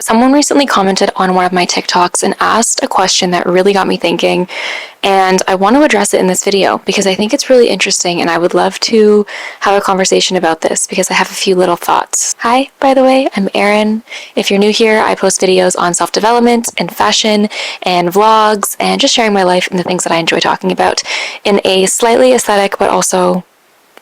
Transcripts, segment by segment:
Someone recently commented on one of my TikToks and asked a question that really got me thinking, and I want to address it in this video because I think it's really interesting and I would love to have a conversation about this because I have a few little thoughts. Hi, by the way, I'm Erin. If you're new here, I post videos on self-development and fashion and vlogs and just sharing my life and the things that I enjoy talking about in a slightly aesthetic but also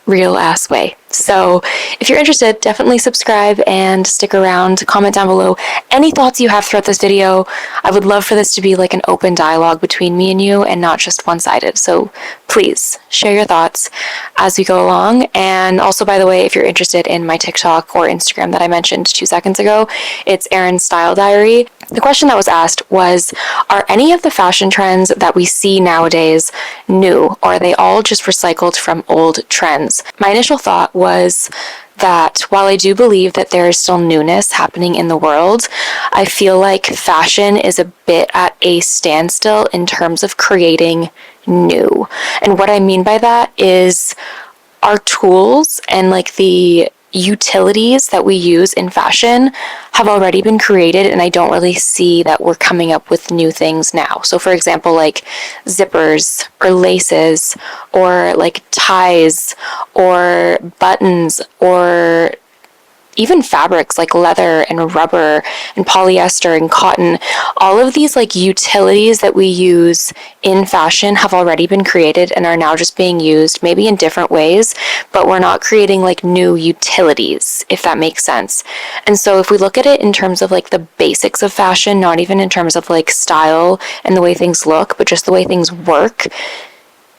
real-ass way. So if you're interested, definitely subscribe and stick around. Comment down below any thoughts you have throughout this video. I would love for this to be like an open dialogue between me and you and not just one-sided. So please share your thoughts as we go along. And also, by the way, if you're interested in my TikTok or Instagram that I mentioned 2 seconds ago, it's Erin's Style Diary. The question that was asked was, are any of the fashion trends that we see nowadays new, or are they all just recycled from old trends? My initial thought was that while I do believe that there is still newness happening in the world, I feel like fashion is a bit at a standstill in terms of creating new. And what I mean by that is our tools and like the utilities that we use in fashion have already been created, and I don't really see that we're coming up with new things now. So for example, like zippers or laces or like ties or buttons or even fabrics like leather and rubber and polyester and cotton, all of these like utilities that we use in fashion have already been created and are now just being used maybe in different ways, but we're not creating like new utilities, if that makes sense. And so if we look at it in terms of like the basics of fashion, not even in terms of like style and the way things look, but just the way things work,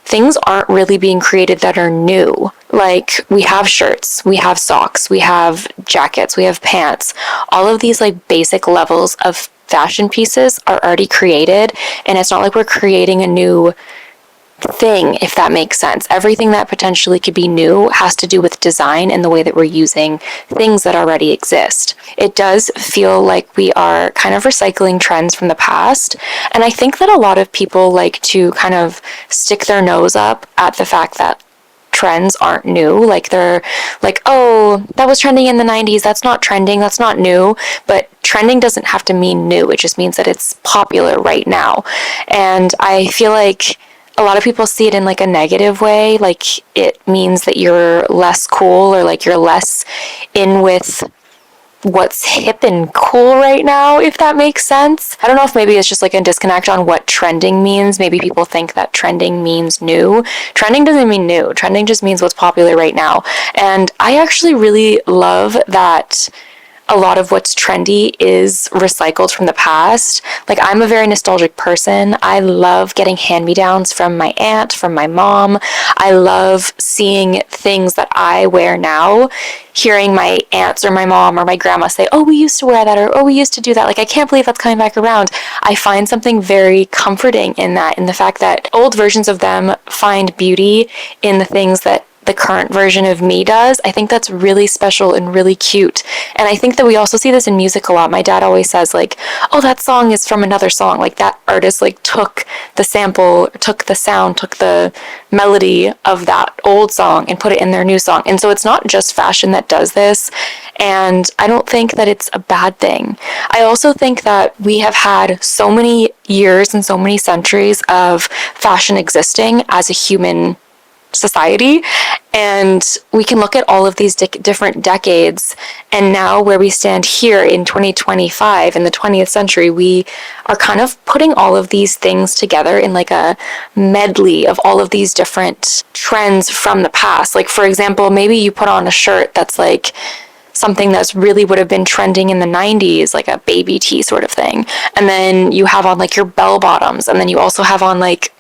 things aren't really being created that are new. Like, we have shirts, we have socks, we have jackets, we have pants. All of these like basic levels of fashion pieces are already created, and it's not like we're creating a new thing, if that makes sense. Everything that potentially could be new has to do with design and the way that we're using things that already exist. It does feel like we are kind of recycling trends from the past, and I think that a lot of people like to kind of stick their nose up at the fact that trends aren't new. Like, they're like, oh, that was trending in the 90s, that's not trending, that's not new. But trending doesn't have to mean new, it just means that it's popular right now. And I feel like a lot of people see it in like a negative way, like it means that you're less cool or like you're less in with what's hip and cool right now, if that makes sense. I don't know if maybe it's just like a disconnect on what trending means. Maybe people think that trending means new. Trending doesn't mean new. Trending just means what's popular right now. And I actually really love that a lot of what's trendy is recycled from the past. Like, I'm a very nostalgic person. I love getting hand-me-downs from my aunt, from my mom. I love seeing things that I wear now, hearing my aunts or my mom or my grandma say, oh, we used to wear that, or oh, we used to do that. Like, I can't believe that's coming back around. I find something very comforting in that, in the fact that old versions of them find beauty in the things that the current version of me does. I think that's really special and really cute. And I think that we also see this in music a lot. My dad always says like, oh, that song is from another song. Like, that artist like took the sample, took the sound, took the melody of that old song and put it in their new song. And so it's not just fashion that does this. And I don't think that it's a bad thing. I also think that we have had so many years and so many centuries of fashion existing as a human society, and we can look at all of these different decades, and now where we stand here in 2025 in the 20th century, we are kind of putting all of these things together in like a medley of all of these different trends from the past. Like, for example, maybe you put on a shirt that's like something that's really would have been trending in the 90s, like a baby tee sort of thing, and then you have on like your bell bottoms, and then you also have on like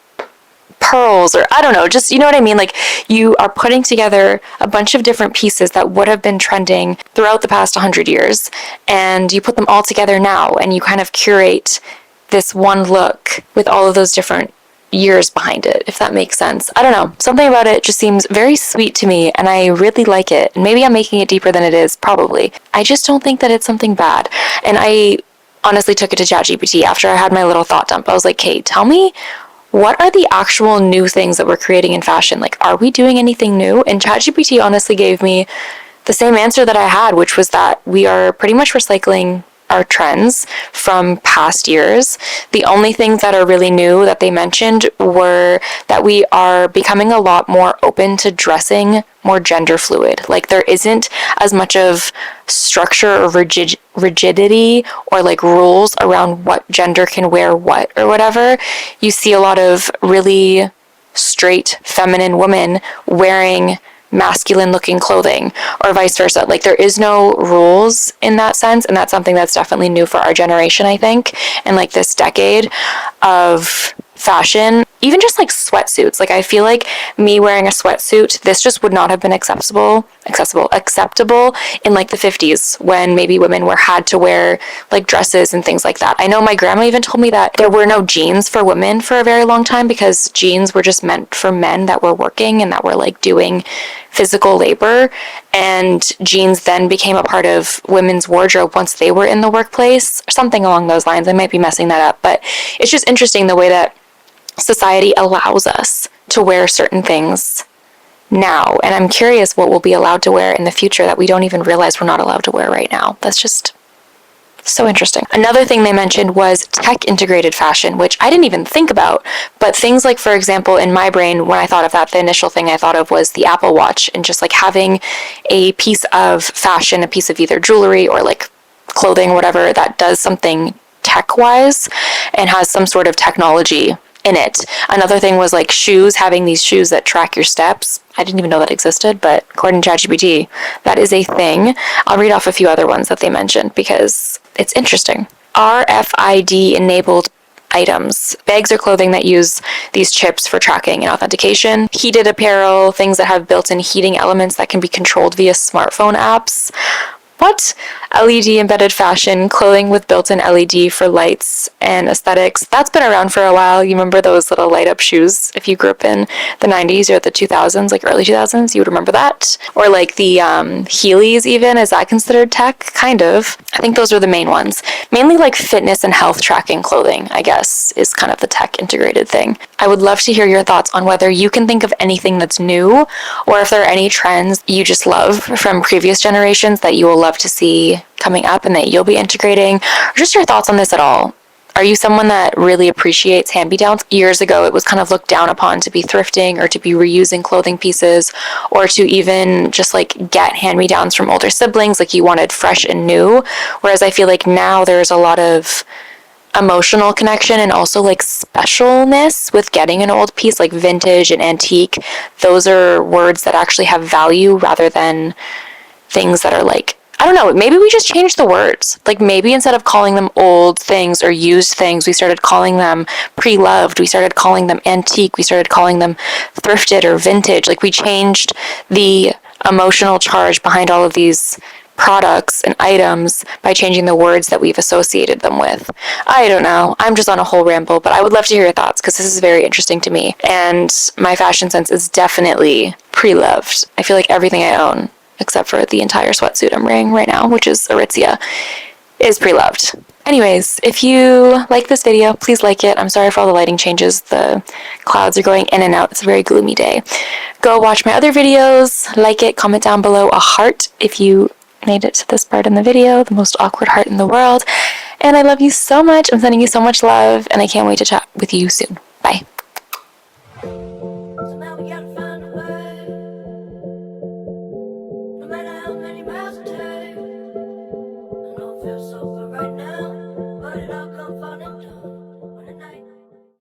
pearls, or I don't know, just, you know what I mean? Like, you are putting together a bunch of different pieces that would have been trending throughout the past 100 years, and you put them all together now, and you kind of curate this one look with all of those different years behind it, if that makes sense. I don't know, something about it just seems very sweet to me, and I really like it. And maybe I'm making it deeper than it is, probably. I just don't think that it's something bad. And I honestly took it to chatgpt after I had my little thought dump. I was like, Kate, tell me, what are the actual new things that we're creating in fashion? Like, are we doing anything new? And ChatGPT honestly gave me the same answer that I had, which was that we are pretty much recycling are trends from past years. The only things that are really new that they mentioned were that we are becoming a lot more open to dressing more gender fluid. Like there isn't as much of structure or rigidity or like rules around what gender can wear what or whatever. You see a lot of really straight feminine women wearing masculine looking clothing or vice versa. Like there is no rules in that sense, and that's something that's definitely new for our generation, I think, and like this decade of fashion. Even just like sweatsuits, like I feel like me wearing a sweatsuit, this just would not have been acceptable in like the 50s when maybe women were had to wear like dresses and things like that. I know my grandma even told me that there were no jeans for women for a very long time because jeans were just meant for men that were working and that were like doing physical labor, and jeans then became a part of women's wardrobe once they were in the workplace or something along those lines. I might be messing that up, but it's just interesting the way that society allows us to wear certain things now, and I'm curious what we'll be allowed to wear in the future that we don't even realize we're not allowed to wear right now. That's just so interesting. Another thing they mentioned was tech integrated fashion, which I didn't even think about, but things like, for example, in my brain, when I thought of that, the initial thing I thought of was the Apple Watch, and just like having a piece of fashion, a piece of either jewelry or like clothing, whatever, that does something tech wise and has some sort of technology in it. Another thing was like shoes, having these shoes that track your steps. I didn't even know that existed, but according to chatgpt, that is a thing. I'll read off a few other ones that they mentioned because it's interesting. RFID enabled items, bags or clothing that use these chips for tracking and authentication. Heated apparel, things that have built-in heating elements that can be controlled via smartphone apps. What? LED embedded fashion, clothing with built-in LED for lights and aesthetics. That's been around for a while. You remember those little light-up shoes? If you grew up in the 90s or the 2000s, like early 2000s, you would remember that. Or like the Heelys even. Is that considered tech? Kind of. I think those are the main ones. Mainly like fitness and health tracking clothing, I guess, is kind of the tech integrated thing. I would love to hear your thoughts on whether you can think of anything that's new or if there are any trends you just love from previous generations that you will love to see coming up and that you'll be integrating, or just your thoughts on this at all. Are you someone that really appreciates hand-me-downs? Years ago, it was kind of looked down upon to be thrifting or to be reusing clothing pieces or to even just like get hand-me-downs from older siblings, like you wanted fresh and new. Whereas I feel like now there's a lot of emotional connection and also like specialness with getting an old piece, like vintage and antique. Those are words that actually have value rather than things that are like, I don't know, maybe we just changed the words. Like maybe instead of calling them old things or used things, we started calling them pre-loved, we started calling them antique, we started calling them thrifted or vintage. Like we changed the emotional charge behind all of these products and items by changing the words that we've associated them with. I don't know. I'm just on a whole ramble, but I would love to hear your thoughts because this is very interesting to me. And my fashion sense is definitely pre-loved. I feel like everything I own, except for the entire sweatsuit I'm wearing right now, which is Aritzia, is pre-loved. Anyways, if you like this video, please like it. I'm sorry for all the lighting changes. The clouds are going in and out. It's a very gloomy day. Go watch my other videos, like it, comment down below a heart if you made it to this part in the video, the most awkward heart in the world. And I love you so much. I'm sending you so much love, and I can't wait to chat with you soon. Bye. So now we gotta find a way. No matter how many miles it takes. I know it feels so good right now, but it all come falling down.